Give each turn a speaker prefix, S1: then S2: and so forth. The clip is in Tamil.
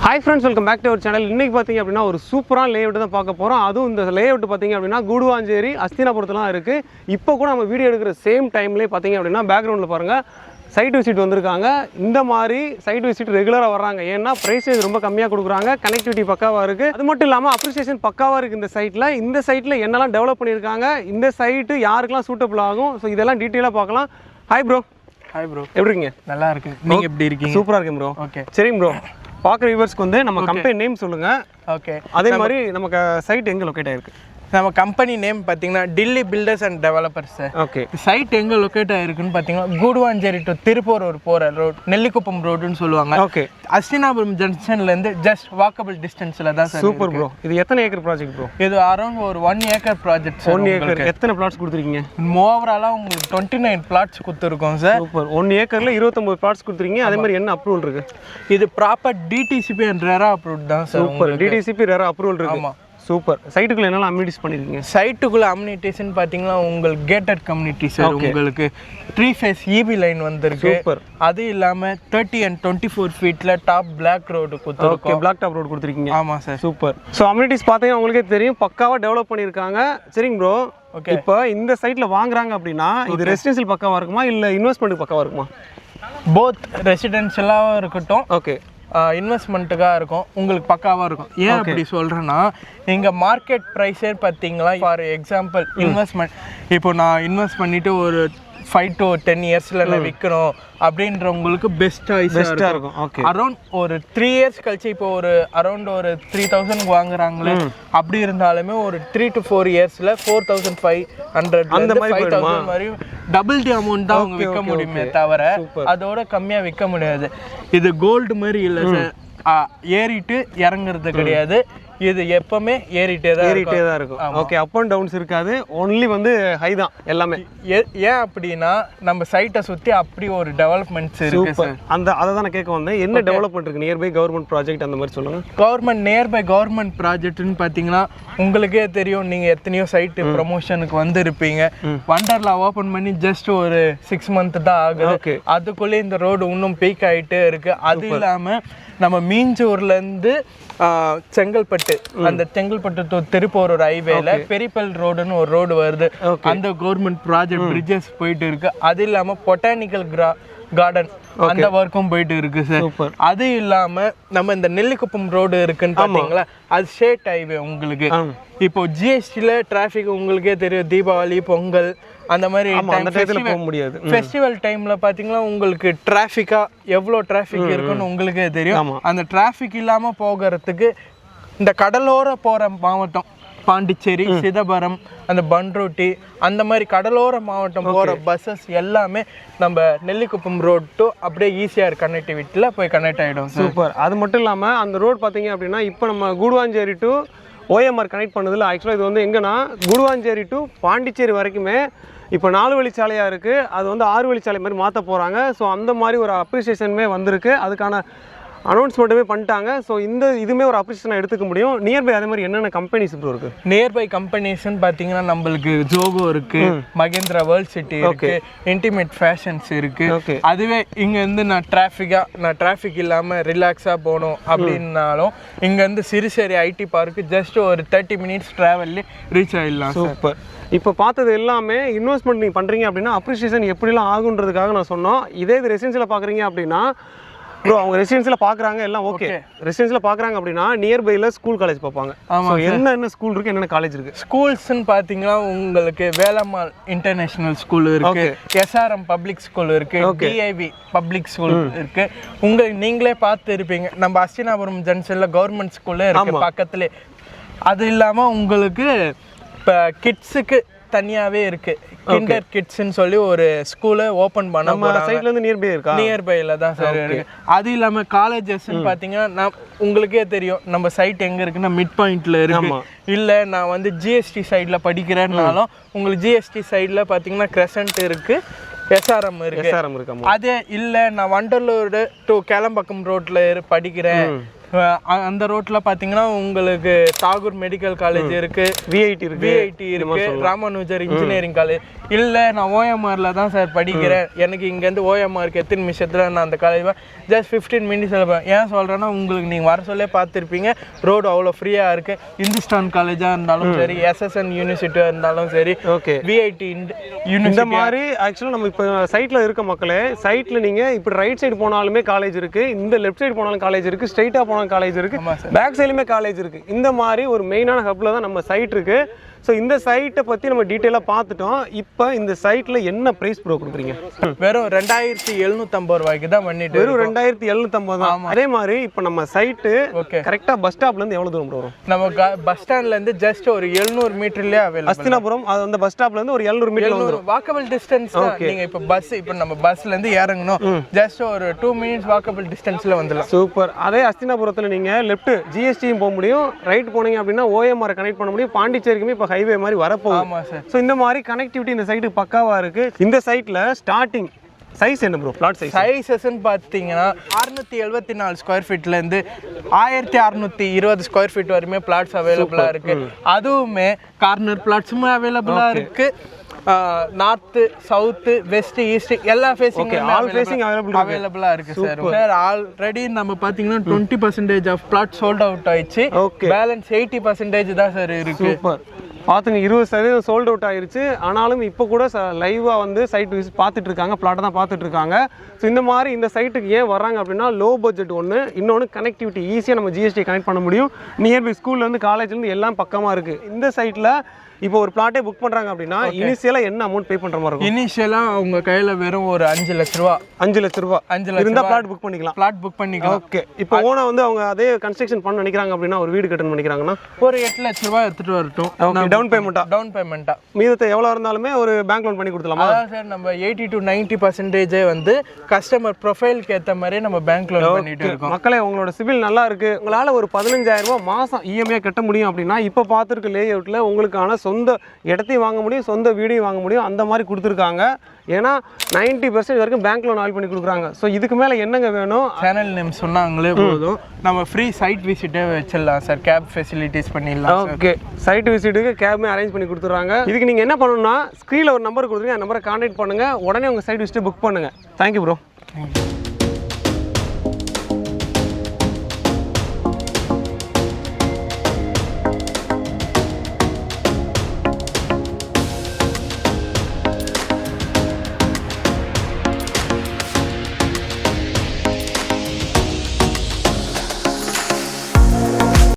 S1: Hi friends, welcome back to our channel. இன்னைக்கு பாத்தீங்க அப்படினா ஒரு சூப்பரான லேஅவுட் தான் பார்க்க போறோம். அதுவும் இந்த லேஅவுட் பாத்தீங்க அப்படினா கூடுவாஞ்சேரி அஸ்தினாபுரத்துல இருக்கு. இப்போ கூட நம்ம வீடியோ எடுக்கிற சேம் டைம்லயே பாத்தீங்க அப்படினா பேக்ரவுண்ட்ல பாருங்க சைட் விசிட் வந்திருக்காங்க. இந்த மாதிரி சைட் விசிட் ரெகுலரா வர்றாங்க. ஏன்னா பிரைஸ் ரொம்ப கம்மியா கொடுக்குறாங்க. கனெக்டிவிட்டி பக்காவா இருக்கு. அது மட்டும் இல்லாம அப்ரிசியேஷன் பக்காவா இருக்கு இந்த சைட்ல. இந்த சைட்ல என்னெல்லாம் டெவலப் பண்ணிருக்காங்க, இந்த சைட் யாருக்கெல்லாம் சூட்டபிள் ஆகும், சோ இதெல்லாம் டீடைலா பார்க்கலாம். Hi bro.
S2: Hi bro.
S1: எப்படி இருக்கீங்க?
S2: நல்லா இருக்கு. நீங்க எப்படி இருக்கீங்க?
S1: சூப்பரா இருக்கேன் ப்ரோ.
S2: ஓகே.
S1: சரி ப்ரோ. பார்க்குற வியூவர்ஸ்க்கு வந்து நம்ம கம்பெனி நேம் சொல்லுங்க.
S2: ஓகே.
S1: அதே மாதிரி நமக்கு சைட் எங்க லொகேட் ஆயிருக்கு?
S2: நம்ம கம்பெனி நேம் பார்த்தீங்கன்னா Delhi builders and developers sir.
S1: Okay.
S2: Site எங்கே லொக்கேட் ஆயிருக்குன்னு பார்த்தீங்கன்னா கூடுவாஞ்சேரி டு திருப்பூர் போகிற ரோட், நெல்லிக்குப்பம் ரோடுன்னு சொல்லுவாங்க.
S1: ஓகே.
S2: அஸ்தினாபுரம் ஜங்ஷன்லேருந்து ஜஸ்ட் வாக்கபிள் டிஸ்டன்ஸில் தான் சார்.
S1: Super bro. இது எத்தனை ஏக்கர் ப்ராஜெக்ட் ப்ரோ?
S2: இது அரௌண்ட் ஒரு 1 ஏக்கர் ப்ராஜெக்ட்.
S1: 1 ஏக்கர். எத்தனை பிளாட்ஸ் கொடுத்துருக்கீங்க?
S2: ஓவராலாக உங்களுக்கு 29 பிளாட்ஸ் கொடுத்துருக்கோம் சார்.
S1: சூப்பர். 1 ஏக்கரில் 29 பிளாட்ஸ் கொடுத்துருக்கீங்க. அதே மாதிரி என்ன அப்ரூவல் இருக்கு?
S2: இது proper DTCP and RERA approve தான் sir.
S1: Super. DTCP RERA approval இருக்கு.
S2: ஆமாம்.
S1: சூப்பர். சைட்டுக்குள்ள என்னெல்லாம் அம்யூனிட்டிஸ் பண்ணிருக்கீங்க?
S2: சைட்டுக்குள்ள அம்யூனிட்டிஸ்ன்னு பார்த்தீங்கன்னா உங்களுக்கு கேட்டட் கம்யூனிட்டி சார். உங்களுக்கு 3 ஃபேஸ் இபி லைன் வந்திருக்கு.
S1: சூப்பர்.
S2: அது இல்லாமல் 30 and 24 ஃபீட்ல டாப் பிளாக் ரோடு கொடுத்துருக்கோம்.
S1: ஓகே. பிளாக் டாப் ரோடு கொடுத்துருக்கீங்க.
S2: ஆமாம் சார்.
S1: சூப்பர். ஸோ அம்யூனிட்டிஸ் பார்த்தீங்கன்னா உங்களுக்கே தெரியும், பக்காவாக டெவலப் பண்ணியிருக்காங்க. சரிங்க ப்ரோ.
S2: ஓகே.
S1: இப்போ இந்த சைட்ல வாங்குறாங்க அப்படின்னா இது ரெசிடென்ஷியல் பக்காவா இருக்குமா இல்லை இன்வெஸ்ட்மெண்ட்டுக்கு பக்காவா இருக்குமா?
S2: போத் ரெசிடென்ஷியலாகவும் இருக்கட்டும்,
S1: ஓகே,
S2: இன்வெஸ்ட்மெண்ட்டுக்காக இருக்கும், உங்களுக்கு பக்காவாக இருக்கும். ஏன் அப்படி சொல்கிறேன்னா, நீங்கள் மார்க்கெட் ப்ரைஸே பார்த்தீங்களா, ஃபார் எக்ஸாம்பிள் இன்வெஸ்ட்மெண்ட், இப்போ நான் இன்வெஸ்ட் பண்ணிவிட்டு ஒரு 5 to 10 இயர்ஸில் நான் விற்கணும் அப்படின்றவங்களுக்கு பெஸ்ட் சாய்ஸாக இருக்கும்.
S1: ஓகே.
S2: அரௌண்ட் ஒரு 3 இயர்ஸ் கழிச்சு இப்போ ஒரு அரௌண்ட் ஒரு 3000 வாங்குறாங்களே, அப்படி இருந்தாலுமே ஒரு 3 to 4 இயர்ஸில் 4500 அந்த மாதிரி 5000 மாதிரி டபுள் தி அமௌண்ட் தான் அவங்க விற்க முடியுமே தவிர அதோட கம்மியாக விற்க முடியாது. இது கோல்டு மாதிரி இல்லை சார், ஏறிட்டு இறங்குறது கிடையாது. இது எப்பவுமே ஏறிட்டே தான்
S1: இருக்கும். ஓகே. அப் அண்ட் டவுன்ஸ் இருக்காது, ஒன்லி வந்து ஹை தான் எல்லாமே.
S2: ஏன் அப்படின்னா நம்ம சைட்டை சுற்றி அப்படி ஒரு டெவலப்மெண்ட்ஸ் இருக்கு சார்.
S1: அதை தான் நான் கேட்க வந்தேன். என்ன டெவலப்மெண்ட் இருக்கு? நியர்பை கவர்மெண்ட் ப்ராஜெக்ட் அந்த மாதிரி சொல்லுங்க.
S2: கவர்மெண்ட் நியர்பை கவர்மெண்ட் ப்ராஜெக்ட்னு பார்த்தீங்கன்னா உங்களுக்கே தெரியும், நீங்கள் எத்தனையோ சைட்டு ப்ரமோஷனுக்கு வந்துருப்பீங்க. வண்டர்லா ஓப்பன் பண்ணி ஜஸ்ட் ஒரு 6 month தான் ஆகுது. அதுக்குள்ளே இந்த ரோடு இன்னும் பீக் ஆகிட்டே இருக்கு. அது இல்லாமல் நம்ம மீஞ்சூர்லேருந்து செங்கல்பட்டு, அந்த செங்கல்பட்டு டு திருப்பூர் ஒரு ஹைவேல பெரிப்பல் ரோடுன்னு ஒரு ரோடு வருது. அந்த கவர்மெண்ட் ப்ராஜெக்ட் பிரிட்ஜஸ் போயிட்டு இருக்கு. அது இல்லாம பொட்டானிக்கல் கார்டன் அந்த ஒர்க்கும் போயிட்டு இருக்கு சார். அது இல்லாம நம்ம இந்த நெல்லிக்குப்பம் ரோடு இருக்குன்னு பாத்தீங்களா, அது ஸ்டேட் ஹைவே. உங்களுக்கு இப்போ ஜிஎஸ்டில டிராஃபிக் உங்களுக்கே தெரியும், தீபாவளி, பொங்கல் அந்த மாதிரி ஃபெஸ்டிவல் டைம்ல பாத்தீங்கன்னா உங்களுக்கு டிராஃபிக்கா எவ்வளோ டிராஃபிக் இருக்குன்னு உங்களுக்கே தெரியும். அந்த டிராஃபிக் இல்லாம போகிறதுக்கு இந்த கடலோர போற மாவட்டம் பாண்டிச்சேரி, சிதம்பரம், அந்த பன்ருட்டி, அந்த மாதிரி கடலோர மாவட்டம் போகிற பஸ்ஸஸ் எல்லாமே நம்ம நெல்லிக்குப்பம் ரோட் டு அப்படியே ஈஸியாக கனெக்டிவிட்டியில் போய் கனெக்ட் ஆகிடும்.
S1: சூப்பர். அது மட்டும் இல்லாமல் அந்த ரோட் பார்த்தீங்க அப்படின்னா இப்போ நம்ம கூடுவாஞ்சேரி டு ஓஎம்ஆர் கனெக்ட் பண்ணதில் ஆக்சுவலாக இது வந்து எங்கன்னா கூடுவாஞ்சேரி டு பாண்டிச்சேரி வரைக்குமே இப்போ 4 வழிச்சாலையாக இருக்குது. அது வந்து 6 வழிச்சாலை மாதிரி மாற்ற போகிறாங்க. ஸோ அந்த மாதிரி ஒரு அப்ரிசியேஷனுமே வந்திருக்கு. அதுக்கான அனௌன்ஸ்மெண்ட்டுமே பண்ணிட்டாங்க. ஸோ இந்த இதுவுமே ஒரு அப்ரிசியேஷனாக எடுத்துக்க முடியும். நியர்பை அதே மாதிரி என்னென்ன கம்பெனிஸ் இப்போ இருக்குது?
S2: நியர்பை கம்பெனிஸ்ன்னு பார்த்தீங்கன்னா நம்மளுக்கு ஜோகோ இருக்குது, மகேந்திரா வேர்ல்ட் சிட்டி இருக்குது, இன்டிமேட் ஃபேஷன்ஸ் இருக்குது. அதுவே இங்கேருந்து நான் டிராஃபிக் இல்லாமல் ரிலாக்ஸாக போகணும் அப்படின்னாலும் இங்கேருந்து சிறுசேரி ஐடி பார்க்கு ஜஸ்ட் ஒரு 30 minutes ட்ராவல்லே ரீச் ஆகிடலாம்.
S1: சூப்பர். இப்போ பார்த்தது எல்லாமே இன்வெஸ்ட்மெண்ட் நீங்கள் பண்ணுறீங்க அப்படின்னா அப்ரிசியேஷன் எப்படிலாம் ஆகுன்றதுக்காக நான் சொன்னோம். இதே இது ரெசிடென்ஷியல் பார்க்குறீங்க அப்படின்னா ப்ரோ, அவங்க ரெசிடென்ஷியல் பார்க்குறாங்க எல்லாம் ஓகே. ரெசிடென்ஷியல் பார்க்குறாங்க அப்படின்னா நியர்பையில் ஸ்கூல் காலேஜ் பார்ப்பாங்க. ஆமாம். என்ன ஸ்கூல் இருக்குது, என்னென்ன காலேஜ் இருக்குது?
S2: ஸ்கூல்ஸ்ன்னு பார்த்தீங்கன்னா உங்களுக்கு வேலம்மாள் இன்டர்நேஷ்னல் ஸ்கூல் இருக்குது, எஸ்ஆர்எம் பப்ளிக் ஸ்கூல் இருக்குது, டிஐவி பப்ளிக் ஸ்கூல் இருக்குது. நீங்களே பார்த்து இருப்பீங்க, நம்ம அஸ்தினாபுரம் ஜங்ஷனில் கவர்மெண்ட் ஸ்கூலே இருக்குது பக்கத்துலேயே. அது இல்லாமல் உங்களுக்கு இப்போ கிட்ஸுக்கு தனியாகவே இருக்குது, கிண்டர் கிட்ஸ்ன்னு சொல்லி ஒரு ஸ்கூலை ஓப்பன் பண்ண
S1: சைட்லேருந்து
S2: நியர்பையில் தான் சார் இருக்குது. அது இல்லாமல் காலேஜஸ்ன்னு பார்த்தீங்கன்னா உங்களுக்கே தெரியும் நம்ம சைட் எங்கே இருக்குன்னா மிட் பாயிண்டில் இருக்குது. இல்லை நான் வந்து ஜிஎஸ்டி சைடில் படிக்கிறேன்னாலும் உங்களுக்கு ஜிஎஸ்டி சைடில் பார்த்தீங்கன்னா கிரசன்ட் இருக்குது, எஸ்ஆர்எம் இருக்கு. அதே இல்லை நான் வண்டலூர் டு கேளம்பாக்கம் ரோட்டில் படிக்கிறேன், அந்த ரோட்ல பாத்தீங்கன்னா உங்களுக்கு தாகூர் மெடிக்கல் காலேஜ் இருக்கு,
S1: விஐடி
S2: இருக்கு, ராமானுஜர் இன்ஜினியரிங் காலேஜ். இல்ல நான் ஓஎம்ஆர்ல தான் சார் படிக்கிறேன், எனக்கு இங்க இருந்து ஓஎம்ஆருக்கு எத்தனை நிமிஷத்துல நான் அந்த காலேஜ் ஜஸ்ட் 15 மினிட்ஸ் இருப்பேன். ஏன் சொல்றேன்னா உங்களுக்கு நீங்க வர சொல்லே பார்த்துருப்பீங்க, ரோடு அவ்வளோ ஃப்ரீயா இருக்கு. இந்துஸ்தான் காலேஜா இருந்தாலும் சரி, SSN யூனிவர்சிட்டியா இருந்தாலும் சரி, விஐடி
S1: இந்த மாதிரி ஆக்சுவலாக நம்ம இப்போ சைட்ல இருக்க மக்களே, சைட்ல நீங்க இப்படி ரைட் சைடு போனாலுமே காலேஜ் இருக்கு, இந்த லெஃப்ட் சைடு போனாலும் காலேஜ் இருக்கு, ஸ்ட்ரைட்டா போனாலும் காலேஜ் இருக்கு, பேக் சைடுமே காலேஜ் இருக்கு. இந்த மாதிரி ஒரு மெயினான ஹப்ல தான் நம்ம சைட் இருக்கு. ஸோ இந்த சைட்டை பற்றி நம்ம டீட்டெயிலாக பார்த்துட்டோம். இப்போ இந்த சைட்டில் என்ன ப்ரைஸ் ப்ரோ கொடுக்குறீங்க?
S2: வெறும் 2750 ரூபாய்க்கு தான் பண்ணிட்டு.
S1: வெறும் 2750 தான். அதே மாதிரி இப்போ நம்ம சைட்டு கரெக்டாக பஸ் ஸ்டாப்லேருந்து எவ்வளோ தூரம் வரும்?
S2: நம்ம பஸ் ஸ்டாண்ட்லேருந்து ஜஸ்ட் ஒரு 700 மீட்டர்லேயே அவைலபிள்.
S1: அஸ்தினாபுரம் அது அந்த பஸ் ஸ்டாப்லேருந்து ஒரு 700 மீட்டர் வந்துடும்.
S2: Walkable distance. நீங்கள் இப்போ நம்ம பஸ்லேருந்து இறங்கணும், ஜஸ்ட் ஒரு 2 மினிட்ஸ் வாக்கபிள் டிஸ்டன்ஸில் வந்துடலாம்.
S1: சூப்பர். அதே அஸ்தினாபுரத்தில் நீங்கள் லெஃப்ட் ஜிஎஸ்டியும் போக முடியும், ரைட் போனீங்க அப்படின்னா ஓஎம்ஆர் கனெக்ட் பண்ண முடியும், பாண்டிச்சேரிக்குமே இப்போ ஹைவே மாதிரி வரப்போகுது. ஸோ இந்த மாதிரி கனெக்டிவிட்டி இந்த சைட்டுக்கு பக்காவா இருக்கு. இந்த சைட்ல ஸ்டார்டிங் சைஸ் என்ன ப்ரோ? பிளாட்
S2: சைஸஸ்ன்னு பார்த்தீங்கன்னா 674 ஸ்கொயர் ஃபீட்ல இருந்து 1620 ஸ்கொயர் ஃபீட் வரையுமே பிளாட்ஸ் அவைலபிளா இருக்கு. அதுவுமே கார்னர் பிளாட்ஸுமே அவைலபிளா இருக்கு. நார்த், சவுத், வெஸ்ட், ஈஸ்ட் எல்லா ஃபேசிங் அவைலபிளா இருக்கு சார். ஆல்ரெடி நம்ம பாத்தீங்கன்னா 20% ஆஃப் பிளாட் சோல்ட் அவுட் ஆயிடுச்சு. பேலன்ஸ் 80% தான் சார் இருக்கு.
S1: பார்த்துங்க, 20% சோல்ட் அவுட் ஆயிருச்சு. ஆனாலும் இப்போ கூட லைவாக வந்து சைட் விசிட் பார்த்துட்டு இருக்காங்க, பிளாட்டை தான் பார்த்துட்டு இருக்காங்க. ஸோ இந்த மாதிரி இந்த சைட்டுக்கு ஏன் வராங்க அப்படின்னா லோ பட்ஜெட் ஒன்று, இன்னொன்று கனெக்டிவிட்டி ஈஸியாக நம்ம ஜிஎஸ்டி கனெக்ட் பண்ண முடியும். நியர்பை ஸ்கூல்லேருந்து காலேஜ்லேருந்து எல்லாம் பக்கமாக இருக்குது. இந்த சைட்டில் இப்போ ஒரு பிளாட்டே புக் பண்ணுறாங்க அப்படின்னா இனிஷியலாக என்ன அமௌண்ட் பே பண்ணுற மாதிரி இருக்கும்?
S2: இனிஷியலாக அவங்க கையில் வெறும் ஒரு 5 லட்ச ரூபா.
S1: 5 லட்ச ரூபா இருந்தால் பிளாட் புக் பண்ணிக்கலாம். ஓகே. இப்போ ஓனா வந்து அவங்க அதே கன்ஸ்ட்ரக்ஷன் பண்ண நினைக்கிறாங்க அப்படின்னா, ஒரு வீடு கட்டணும் நினைக்கிறாங்கன்னா
S2: ஒரு 8 லட்ச ரூபா எடுத்துட்டு வரட்டும்.
S1: ஓகே. டவுன் பேமெண்ட்டா மீதத்தை எவ்வளோ இருந்தாலுமே ஒரு பேங்க் லோன் பண்ணி கொடுத்துலாமா?
S2: அதான் சார், நம்ம 80 to 90% வந்து கஸ்டமர் ப்ரொஃபைலுக்கு ஏற்ற மாதிரி நம்ம பேங்க் லோன் பண்ணிட்டு இருக்கோம்.
S1: மக்களே, உங்களோட சிபில் நல்லா இருக்கு, உங்களால் ஒரு 15,000 ரூபாய் மாதம் இஎம்ஐ கட்ட முடியும் அப்படின்னா இப்போ பார்த்துருக்க லே அவுட்டில் உங்களுக்கான சொந்த இடத்தையும் வாங்க முடியும், சொந்த வீடையும் வாங்க முடியும். அந்த மாதிரி கொடுத்துருக்காங்க. ஏன்னா 90% வரைக்கும் பேங்க் லோன் ஆல் பண்ணி கொடுக்குறாங்க. ஸோ இதுக்கு மேலே என்னங்க வேணும்?
S2: சேனல் நேம் சொன்னாங்களே போதும், நம்ம ஃப்ரீ சைட் விசிட்டே வச்சிடலாம் சார். கேப் ஃபெசிலிட்டிஸ் பண்ணிடலாம்.
S1: ஓகே. சைட் விசிட்டுக்கு கேபுமே அரேஞ்ச் பண்ணி கொடுத்துட்றாங்க. இதுக்கு நீங்கள் என்ன பண்ணணும்னா, ஸ்க்ரீனில் ஒரு நம்பர் கொடுத்துருங்க, அந்த நம்பரை கான்டாக்ட் பண்ணுங்கள், உடனே உங்கள் சைட் விசிட்டை புக் பண்ணுங்கள். Thank you bro.